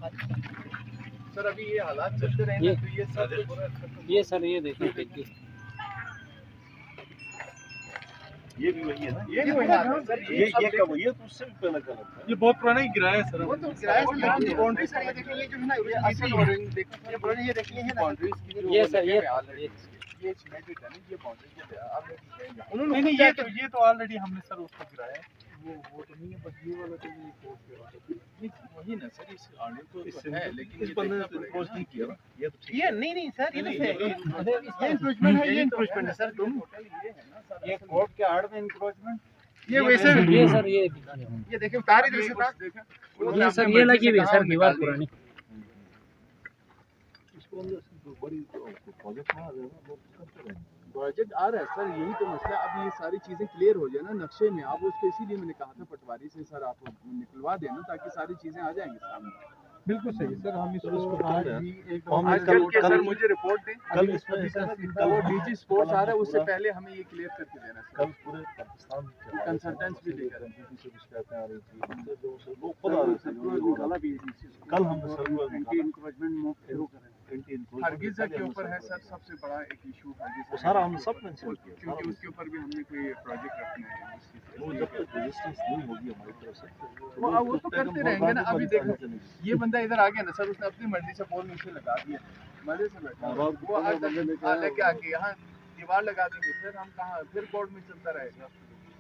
Sir अभी ये हालात चलते रहे ना तो ये सब ये सर ये देखिए ये भी वही है ना, ये वही है सर। ये कब ये तो उससे भी पहले का लगता है। ये बहुत पुराना ही गिराया है सर। वो तो किराए से लेकिन बाउंड्री सर ये देखिए, ये जो है ना ये असल ऑरेंज देखो, ये बड़ा ये देखिए है ना बाउंड्रीज की जो ये सर ये सिमेंटेड है ना, ये बाउंड्री के आप उन्होंने नहीं ये तो ऑलरेडी हमने सर उसको गिराया है। वो तो नहीं है, बस ये वाला तो ये कोर्ट के वाला वही ना सर, इस आड़े तो है लेकिन इस बंदे ने अप्रोच नहीं किया ना, ये तो ठीक ये नहीं सर, ये इंक्रोचमेंट है, ये इंक्रोचमेट है सर। तुम ये कोर्ट के आड़ में इंक्रोचमेंट। ये वैसे ये सर ये देखिए तार इधर से था, ये सर ये लगी हुई है सर दीवार पुरानी। इसको अंदर बड़ी प्रोजेक्ट में आ जाएगा, लोग करते रहेंगे। प्रोजेक्ट आ रहा है सर, यही तो मसला। अब ये सारी चीजें क्लियर हो जाए ना नक्शे में, आप उसको इसीलिए मैंने कहा था पटवारी से सर आप निकलवा देना ताकि सारी चीजें आ जाएंगी सामने। बिल्कुल सही सर, हम इसको आज भी एक आज कल के सर मुझे रिपोर्ट दें, कल इसमें वो डीजी स्पोर्ट्स आ रहा है, उससे पहले हमें ये क्लियर करके देना सर। कल पूरे पाकिस्तान के कंसल्टेंट्स भी लेकर से शिकायतें आ रही थी, जो लोग खुद आ रहे थे। कल हम एंटी इंक्रोचमेंट मूव शुरू करें। हरगिज़ा के ऊपर है सर सबसे बड़ा एक इशू वो सारा हमने सब मेंशन किया, क्योंकि उसके ऊपर भी हमने कोई प्रोजेक्ट रखना है। वो जब तक रेजिस्टेंस नहीं होगी हमारी तरफ से वो तो करते रहेंगे ना। अभी देखो ये बंदा इधर आ गया ना सर, उसने अपनी मर्जी से पोल नीचे लगा दिया, मजे से बैठा वो लेके आके यहाँ दीवार लगा देंगे सर, हम कहाँ फिर कोर्ट में चलता रहेगा।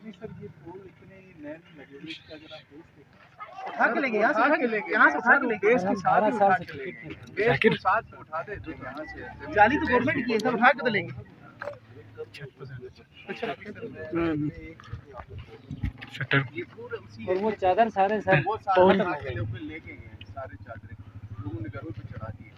नहीं सर, ये पोल इतने नए लगे हुए हैं, अगर आप बेस देखें उठा के लेंगे, यहाँ से उठा के लेंगे, यहाँ से उठा के लेंगे, बेस के साथ ही उठा के लेंगे, बेस के साथ में उठा दे जो यहाँ से जाली तो गवर्नमेंट की है सर, उठा के तो लेंगे। और वो चादर सारे सर वो सारे लेके गए सारे चादरें लोगों ने घरों पे चढ़ा दिए।